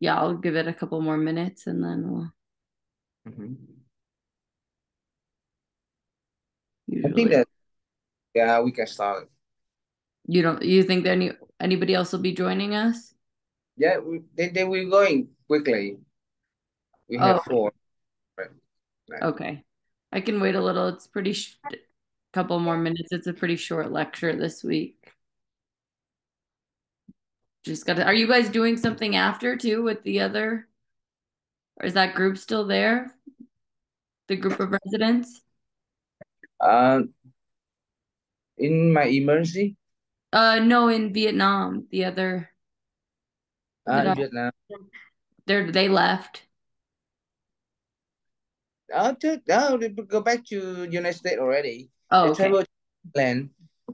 yeah, I'll give it a couple more minutes and then we'll Mhm. I think usually. that yeah, we can start. You think that anybody else will be joining us? Yeah, they we're going quickly. We Oh, have four. Right. Right. okay. I can wait a little. It's pretty couple more minutes. It's a pretty short lecture this week. Just got to, are you guys doing something after too with the other, or is that group still there? The group of residents? Uh, in my emergency, No, in Vietnam. The other, did I, in Vietnam. they left. They go back to United States already. They Oh, okay. travel to Thailand.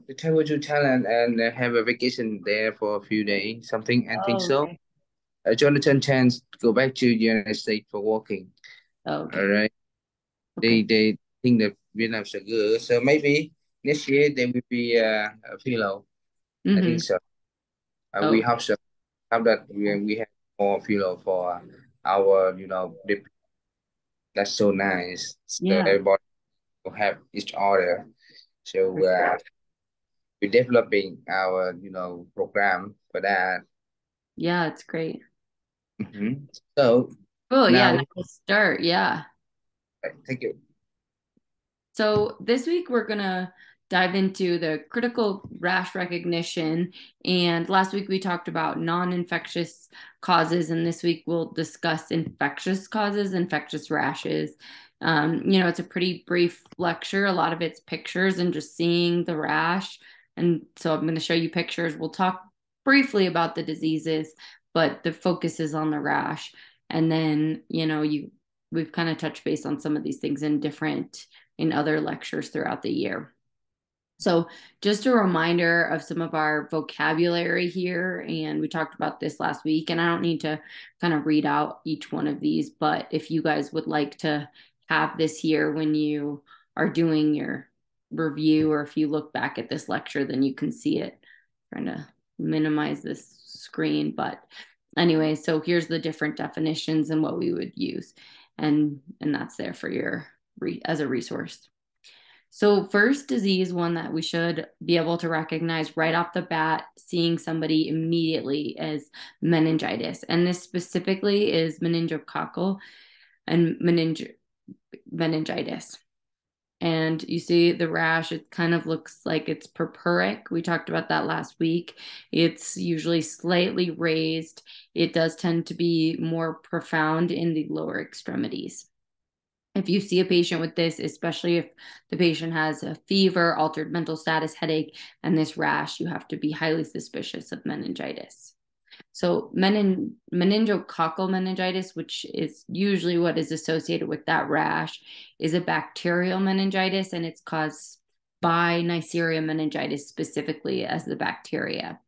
They travel to Thailand and have a vacation there for a few days, something. I think Oh, so. okay. Jonathan Chance go back to United States for working. Oh, All okay. right. Okay. They think that Vietnam's a good. So maybe next year there will be a fellow. I Mm-hmm. think so. We Oh, hope so. Hope that we have more fellow for our that's so nice. So yeah. everybody will have each other. For So sure. we're developing our program for that. Yeah, it's great. So Oh, yeah. Now now, we'll start. Yeah. thank you. So this week we're gonna dive into the critical rash recognition. And last week we talked about non-infectious causes, and this week we'll discuss infectious causes, infectious rashes. It's a pretty brief lecture. A lot of it's pictures and just seeing the rash. And so I'm going to show you pictures. We'll talk briefly about the diseases, but the focus is on the rash. And then, we've kind of touched base on some of these things in other lectures throughout the year. So, just a reminder of some of our vocabulary here. And we talked about this last week, and I don't need to kind of read out each one of these, but if you guys would like to have this here when you are doing your review, or if you look back at this lecture, then you can see it. I'm trying to minimize this screen, but anyway, so here's the different definitions and what we would use. And that's there for your as a resource. So, first disease, one that we should be able to recognize right off the bat, seeing somebody immediately, is meningitis. And this specifically is meningococcal and meningitis. And you see the rash, it kind of looks like it's purpuric. We talked about that last week. It's usually slightly raised. It does tend to be more profound in the lower extremities. If you see a patient with this, especially if the patient has a fever, altered mental status, headache, and this rash, you have to be highly suspicious of meningitis. So, meningococcal meningitis, which is usually what is associated with that rash, is a bacterial meningitis, and it's caused by Neisseria meningitis specifically as the bacteria.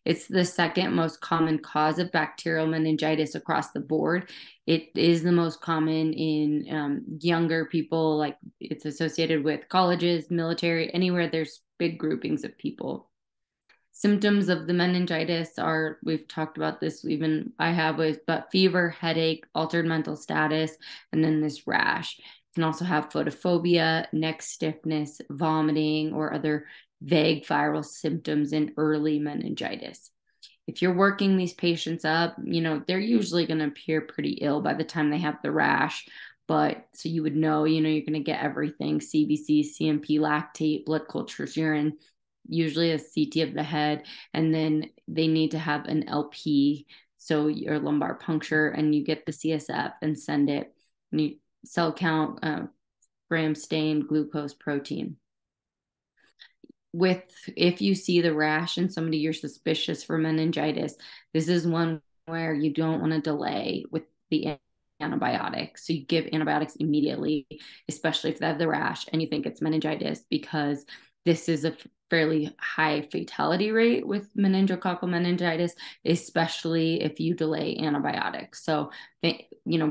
It's the second most common cause of bacterial meningitis across the board. It is the most common in younger people, like it's associated with colleges, military, anywhere there's big groupings of people. Symptoms of the meningitis are, we've talked about this, even I have, with but fever, headache, altered mental status, and then this rash. You can also have photophobia, neck stiffness, vomiting, or other vague viral symptoms in early meningitis. If you're working these patients up, they're usually going to appear pretty ill by the time they have the rash. But so you would know, you're going to get everything: CBC, CMP, lactate, blood cultures, urine, usually a CT of the head. And then they need to have an LP, so your lumbar puncture, and you get the CSF and send it. And you cell count, gram stain, glucose, protein. With If you see the rash in somebody you're suspicious for meningitis, this is one where you don't want to delay with the antibiotics. So you give antibiotics immediately, especially if they have the rash and you think it's meningitis, because this is a fairly high fatality rate with meningococcal meningitis, especially if you delay antibiotics. So,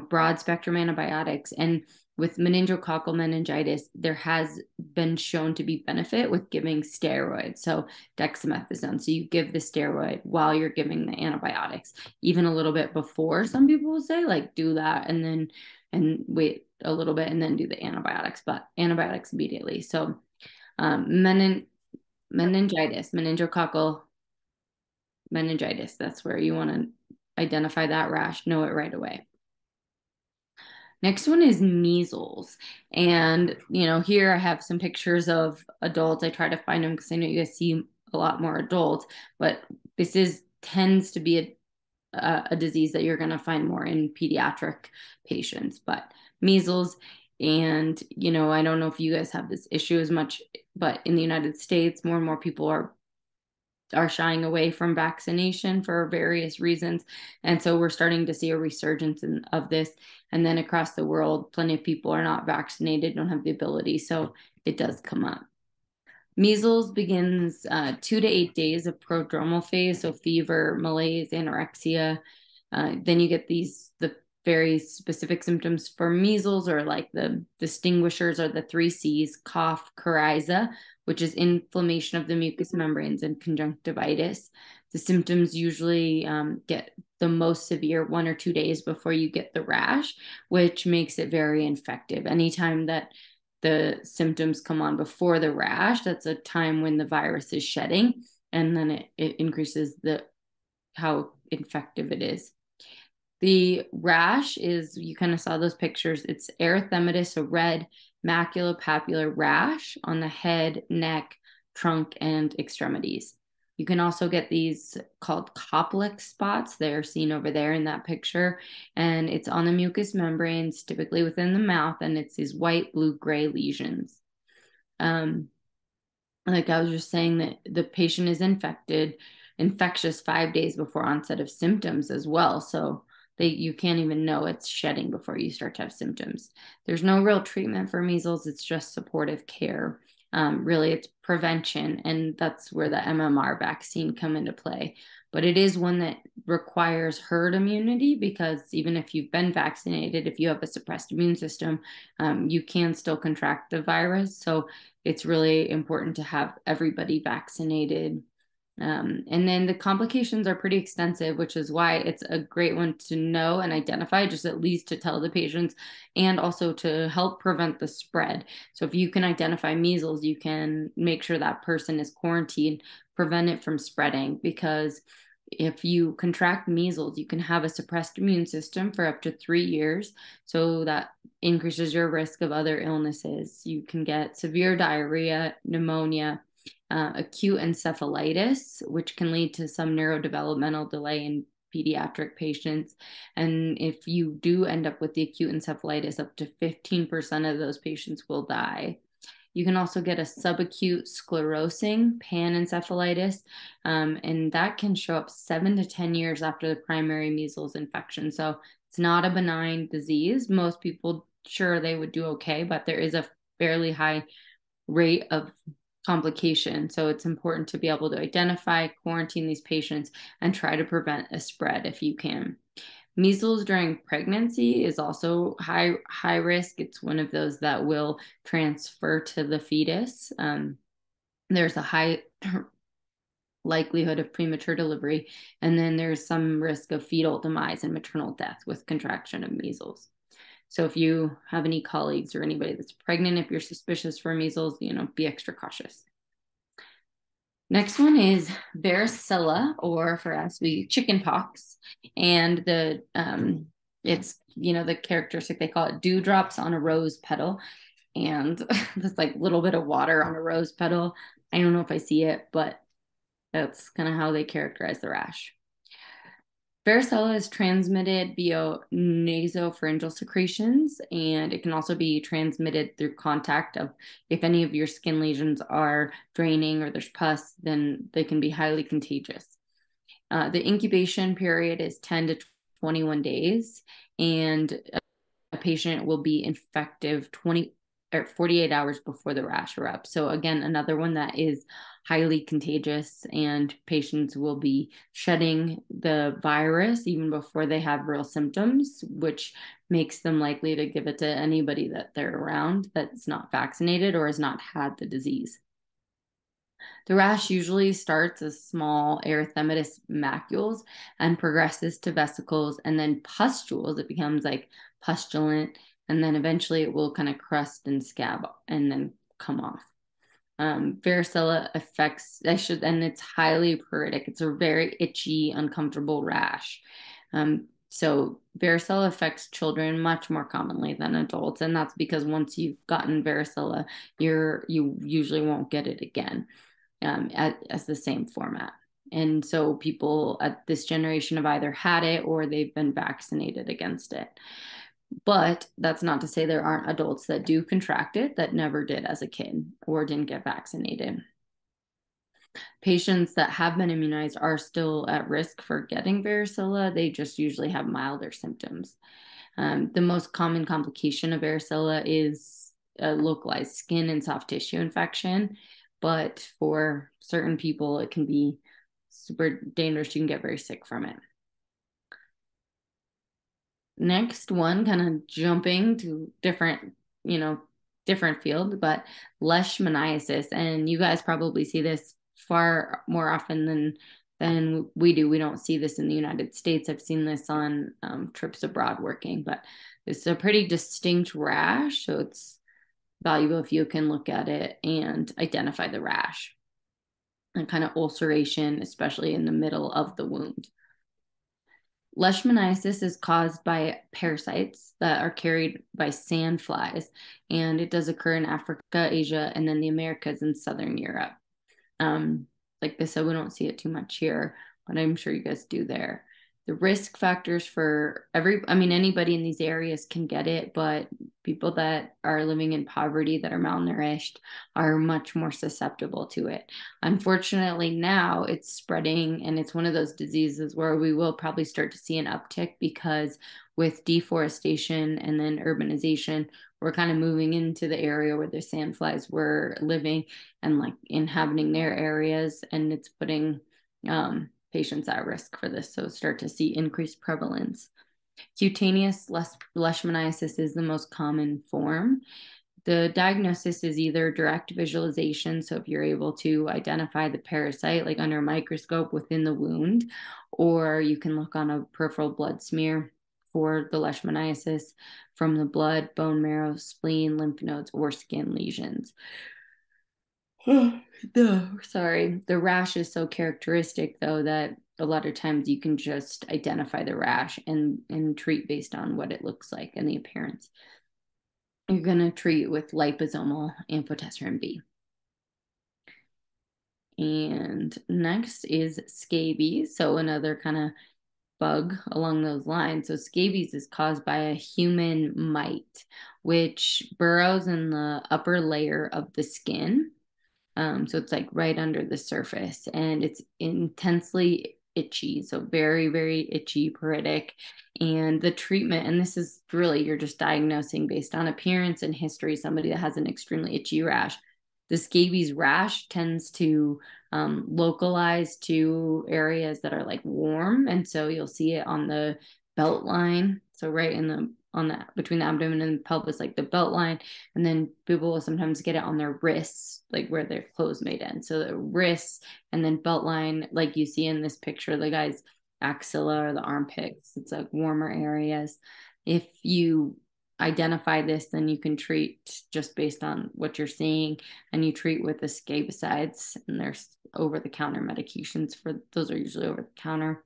broad spectrum antibiotics. And with meningococcal meningitis, there has been shown to be benefit with giving steroids. So dexamethasone. So you give the steroid while you're giving the antibiotics, even a little bit before. Some people will say, like, do that and wait a little bit and then do the antibiotics, but antibiotics immediately. So meningitis, meningococcal meningitis, that's where you want to identify that rash, know it right away. Next one is measles. And, here I have some pictures of adults. I try to find them because I know you guys see a lot more adults, but this tends to be a disease that you're going to find more in pediatric patients, but measles. And, I don't know if you guys have this issue as much, but in the United States, more and more people are shying away from vaccination for various reasons. And so we're starting to see a resurgence of this. And then across the world, plenty of people are not vaccinated, don't have the ability. So it does come up. Measles begins 2 to 8 days of prodromal phase, so fever, malaise, anorexia. Then you get the very specific symptoms for measles, or like the distinguishers are the 3 C's: cough, coryza, which is inflammation of the mucous membranes, and conjunctivitis. The symptoms usually get the most severe 1 or 2 days before you get the rash, which makes it very infective. Anytime that the symptoms come on before the rash, that's a time when the virus is shedding, and then it increases how infective it is. The rash is, you kind of saw those pictures, it's erythematous, a red maculopapular rash on the head, neck, trunk, and extremities. You can also get these called Koplik spots. They're seen over there in that picture. And it's on the mucous membranes, typically within the mouth, and it's these white, blue, gray lesions. Like I was just saying, that the patient is infectious 5 days before onset of symptoms as well. So you can't even know it's shedding before you start to have symptoms. There's no real treatment for measles. It's just supportive care. Really, it's prevention, and that's where the MMR vaccine come into play. But it is one that requires herd immunity, because even if you've been vaccinated, if you have a suppressed immune system, you can still contract the virus. So it's really important to have everybody vaccinated. And then the complications are pretty extensive, which is why it's a great one to know and identify, just at least to tell the patients, and also to help prevent the spread. So if you can identify measles, you can make sure that person is quarantined, prevent it from spreading, because if you contract measles, you can have a suppressed immune system for up to 3 years. So that increases your risk of other illnesses. You can get severe diarrhea, pneumonia, acute encephalitis, which can lead to some neurodevelopmental delay in pediatric patients. And if you do end up with the acute encephalitis, up to 15% of those patients will die. You can also get a subacute sclerosing panencephalitis, and that can show up 7 to 10 years after the primary measles infection. So it's not a benign disease. Most people, sure, they would do okay, but there is a fairly high rate of complication. So it's important to be able to identify, quarantine these patients, and try to prevent a spread if you can. Measles during pregnancy is also high risk. It's one of those that will transfer to the fetus. There's a high likelihood of premature delivery, and then there's some risk of fetal demise and maternal death with contraction of measles. So if you have any colleagues or anybody that's pregnant, if you're suspicious for measles, be extra cautious. Next one is varicella, or for us, chicken pox. And it's, the characteristic, they call it dewdrops on a rose petal. And there's like a little bit of water on a rose petal. I don't know if I see it, but that's kind of how they characterize the rash. Varicella is transmitted via nasopharyngeal secretions, and it can also be transmitted through contact of, if any of your skin lesions are draining or there's pus, then they can be highly contagious. The incubation period is 10 to 21 days, and a patient will be infective 20 or 48 hours before the rash erupts. So again, another one that is highly contagious, and patients will be shedding the virus even before they have real symptoms, which makes them likely to give it to anybody that they're around that's not vaccinated or has not had the disease. The rash usually starts as small erythematous macules and progresses to vesicles and then pustules. It becomes like pustulent, and then eventually it will kind of crust and scab and then come off. Varicella affects, and it's highly pruritic. It's a very itchy, uncomfortable rash. So varicella affects children much more commonly than adults, and that's because once you've gotten varicella, you usually won't get it again as the same format. And so people at this generation have either had it or they've been vaccinated against it. But that's not to say there aren't adults that do contract it that never did as a kid or didn't get vaccinated. Patients that have been immunized are still at risk for getting varicella. They just usually have milder symptoms. The most common complication of varicella is a localized skin and soft tissue infection, but for certain people, it can be super dangerous. You can get very sick from it. Next one, kind of jumping to different field, but Leishmaniasis. And you guys probably see this far more often than we do. We don't see this in the United States. I've seen this on trips abroad working, but it's a pretty distinct rash. So it's valuable if you can look at it and identify the rash and kind of ulceration, especially in the middle of the wound. Leishmaniasis is caused by parasites that are carried by sandflies, and it does occur in Africa, Asia, and then the Americas and Southern Europe. Like I said, we don't see it too much here, but I'm sure you guys do there. The risk factors for anybody in these areas can get it, but people that are living in poverty, that are malnourished, are much more susceptible to it. Unfortunately, now it's spreading, and it's one of those diseases where we will probably start to see an uptick because with deforestation and then urbanization, we're kind of moving into the area where the sandflies were living and like inhabiting their areas, and it's putting patients at risk for this. So start to see increased prevalence. Cutaneous leishmaniasis is the most common form. The diagnosis is either direct visualization, so if you're able to identify the parasite like under a microscope within the wound, or you can look on a peripheral blood smear for the leishmaniasis from the blood, bone marrow, spleen, lymph nodes, or skin lesions. Sorry. The rash is so characteristic, though, that a lot of times you can just identify the rash and treat based on what it looks like and the appearance. You're going to treat with liposomal amphotericin B. And next is scabies. So another kind of bug along those lines. So scabies is caused by a human mite, which burrows in the upper layer of the skin. So it's like right under the surface, and it's intensely itchy. So very, very itchy, pruritic. And the treatment, and this is really, you're just diagnosing based on appearance and history, somebody that has an extremely itchy rash. The scabies rash tends to localize to areas that are like warm. And so you'll see it on the belt line. So right in the between the abdomen and the pelvis, like the belt line. And then people will sometimes get it on their wrists, like where their clothes made in. So the wrists and then belt line, like you see in this picture, the guy's axilla or the armpits, it's like warmer areas. If you identify this, then you can treat just based on what you're seeing, and you treat with the scabicides, and there's over-the-counter medications for those, are usually over-the-counter.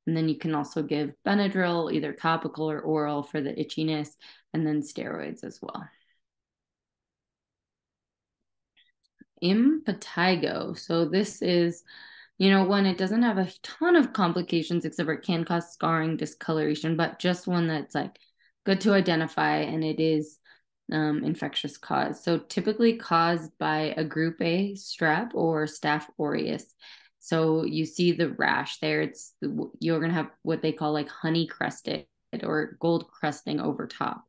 And then you can also give Benadryl, either topical or oral, for the itchiness, and then steroids as well. Impetigo. So this is, one, it doesn't have a ton of complications except for it can cause scarring, discoloration, but just one that's like good to identify, and it is infectious cause. So typically caused by a group A strep or Staph aureus. So you see the rash there. You're going to have what they call like honey crusted or gold crusting over top.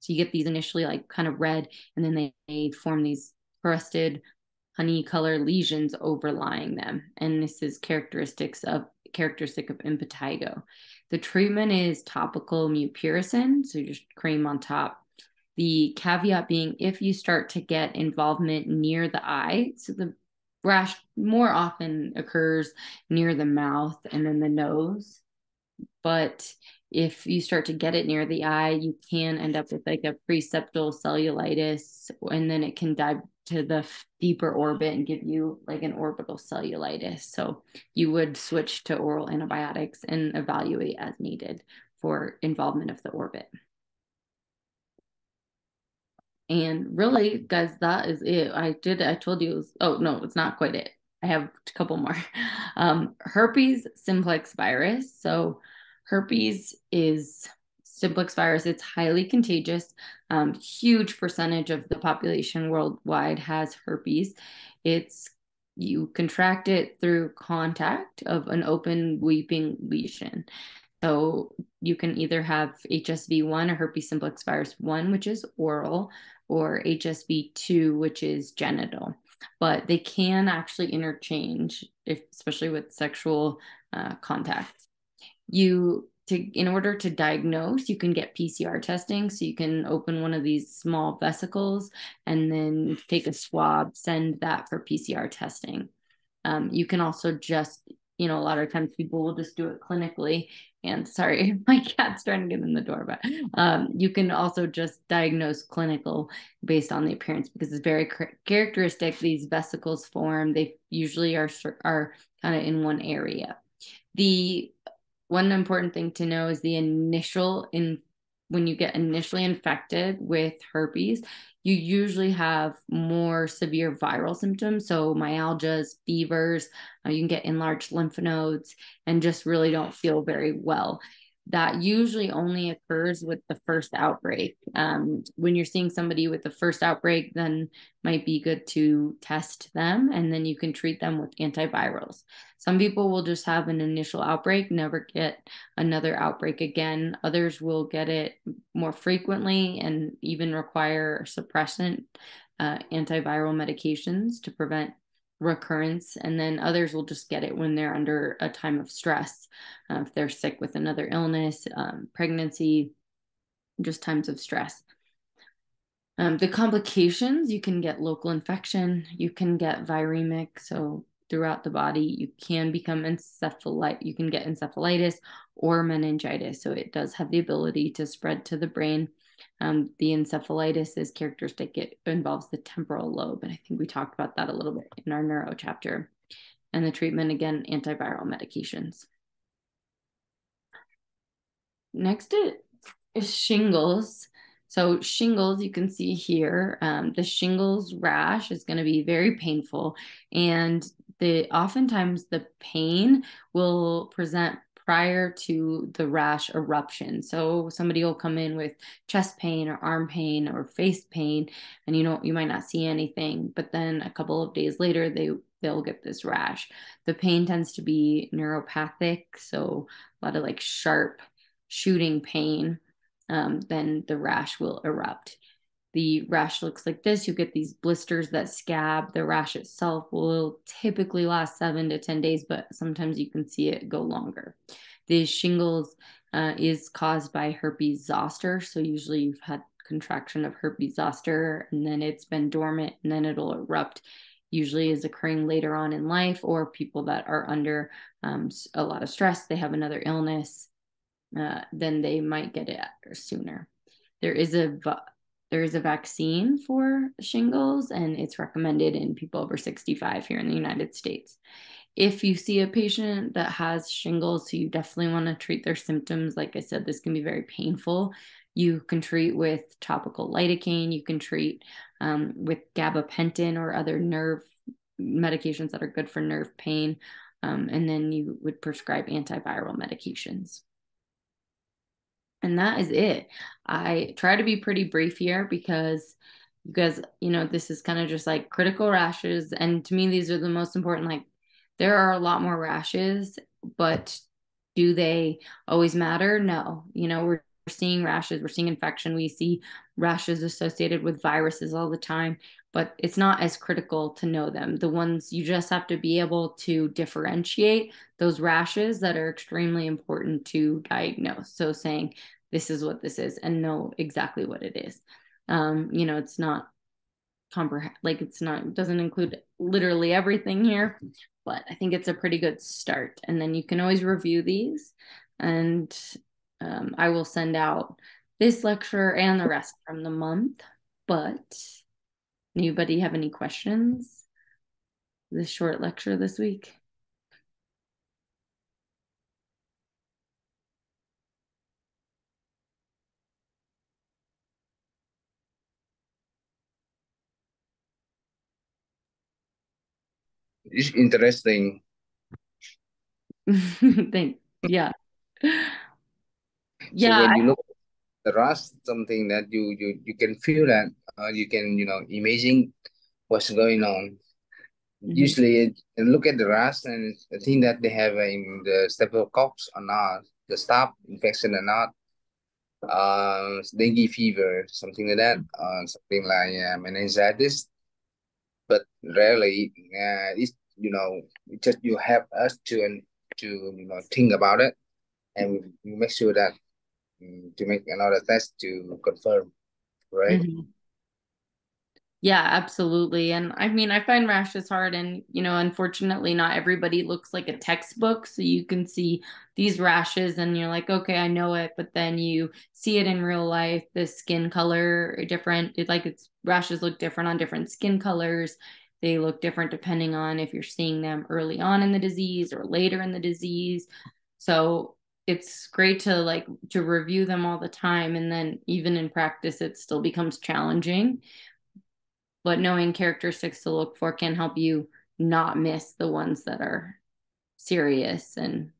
So you get these initially like kind of red, and then they form these crusted honey color lesions overlying them. And this is characteristic of impetigo. The treatment is topical mupirocin, so just cream on top. The caveat being if you start to get involvement near the eye, so the rash more often occurs near the mouth and then the nose. But if you start to get it near the eye, you can end up with like a preseptal cellulitis, and then it can dive to the deeper orbit and give you like an orbital cellulitis. So you would switch to oral antibiotics and evaluate as needed for involvement of the orbit. And really, guys, that is it. I told you, oh no, it's not quite it. I have a couple more. Herpes simplex virus. So herpes is simplex virus. It's highly contagious. Huge percentage of the population worldwide has herpes. You contract it through contact of an open weeping lesion. So you can either have HSV1 or herpes simplex virus 1, which is oral, or HSV2, which is genital. But they can actually interchange, especially with sexual contact. In order to diagnose, you can get PCR testing. So you can open one of these small vesicles and then take a swab, send that for PCR testing. You can also just, a lot of times people will just do it clinically. And sorry, my cat's trying to get in the door, but you can also just diagnose clinical based on the appearance because it's very characteristic. These vesicles form. They usually are kind of in one area. The one important thing to know is when you get initially infected with herpes, you usually have more severe viral symptoms. So myalgias, fevers, you can get enlarged lymph nodes and just really don't feel very well. That usually only occurs with the first outbreak. When you're seeing somebody with the first outbreak, then might be good to test them and then you can treat them with antivirals. Some people will just have an initial outbreak, never get another outbreak again. Others will get it more frequently and even require suppressant antiviral medications to prevent recurrence. And then others will just get it when they're under a time of stress, if they're sick with another illness, pregnancy, just times of stress. The complications, you can get local infection, you can get viremic, so throughout the body, you can become you can get encephalitis or meningitis. So it does have the ability to spread to the brain. The encephalitis is characteristic. It involves the temporal lobe. And I think we talked about that a little bit in our neuro chapter. And the treatment, again, antiviral medications. Next is shingles. So shingles, you can see here, the shingles rash is going to be very painful. And oftentimes the pain will present prior to the rash eruption. So somebody will come in with chest pain or arm pain or face pain, and you might not see anything, but then a couple of days later they'll get this rash. The pain tends to be neuropathic, so a lot of like sharp shooting pain. Then the rash will erupt. The rash looks like this. You get these blisters that scab. The rash itself will typically last 7 to 10 days, but sometimes you can see it go longer. The shingles is caused by herpes zoster. So usually you've had contraction of herpes zoster and then it's been dormant and then it'll erupt. Usually is occurring later on in life, or people that are under a lot of stress, they have another illness, then they might get it sooner. There is a vaccine for shingles, and it's recommended in people over 65 here in the United States. If you see a patient that has shingles, so you definitely want to treat their symptoms. Like I said, this can be very painful. You can treat with topical lidocaine. You can treat with gabapentin or other nerve medications that are good for nerve pain. And then you would prescribe antiviral medications. And that is it. I try to be pretty brief here because you guys, this is kind of just like critical rashes. And to me, these are the most important. Like, there are a lot more rashes, but do they always matter? No. seeing rashes, we're seeing infection, we see rashes associated with viruses all the time, but it's not as critical to know them. The ones you just have to be able to differentiate those rashes that are extremely important to diagnose. So saying this is what this is and know exactly what it is. It's not like it's not, it doesn't include literally everything here, but I think it's a pretty good start. And then you can always review these, and I will send out this lecture and the rest from the month. But anybody have any questions? This short lecture this week? It's interesting. Thank, yeah. So Yeah. when you look at the rust, something that you can feel that you can imagine what's going on. Mhm. Usually, and look at the rust and I think that they have in the staphylococcus or not, the staph infection or not, dengue fever, something like that, something like meningitis. But rarely, it's it just you help us to think about it and we make sure that to make another test to confirm, right? Mhm. Yeah, absolutely. And I mean, I find rashes hard, and unfortunately, not everybody looks like a textbook. So you can see these rashes and you're like, okay, I know it, but then you see it in real life, the skin color different. It's rashes look different on different skin colors. They look different depending on if you're seeing them early on in the disease or later in the disease. So it's great to review them all the time, and then even in practice it still becomes challenging, but knowing characteristics to look for can help you not miss the ones that are serious. And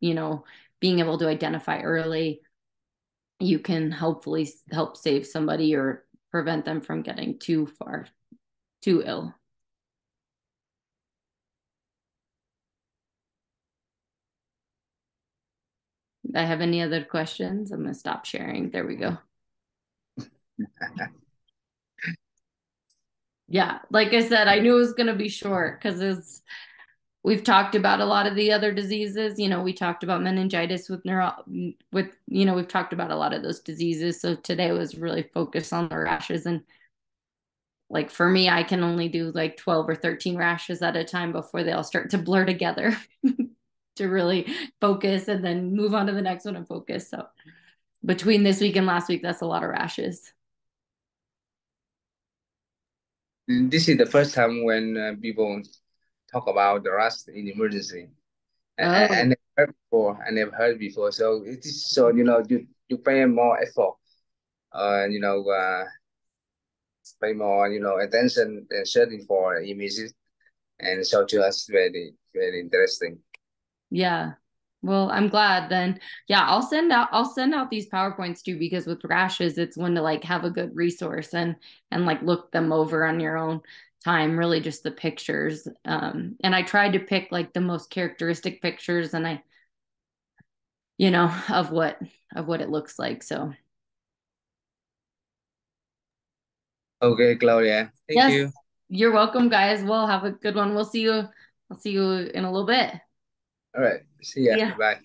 you know being able to identify early, you can hopefully help save somebody or prevent them from getting too ill. I have any other questions? I'm going to stop sharing. There we go. Yeah, like I said, I knew it was going to be short because we've talked about a lot of the other diseases. We talked about meningitis we've talked about a lot of those diseases. So today was really focused on the rashes. And like for me, I can only do like 12 or 13 rashes at a time before they all start to blur together to really focus and then move on to the next one and focus. So between this week and last week, that's a lot of rashes. This is the first time when people talk about the rust in emergency. I Oh, never heard before. I never heard before. So it is so you pay more effort, pay more attention and searching for images, and so to us very very interesting. yeah. Well, I'm glad then. Yeah, I'll send out these PowerPoints too, because with rashes, it's one to like have a good resource and like look them over on your own time, really just the pictures. And I tried to pick like the most characteristic pictures, and of what it looks like. So Okay, Claudia. Thank yes, you. you're welcome, guys. Well, have a good one. I'll see you in a little bit. All right. See ya. Yeah. Bye.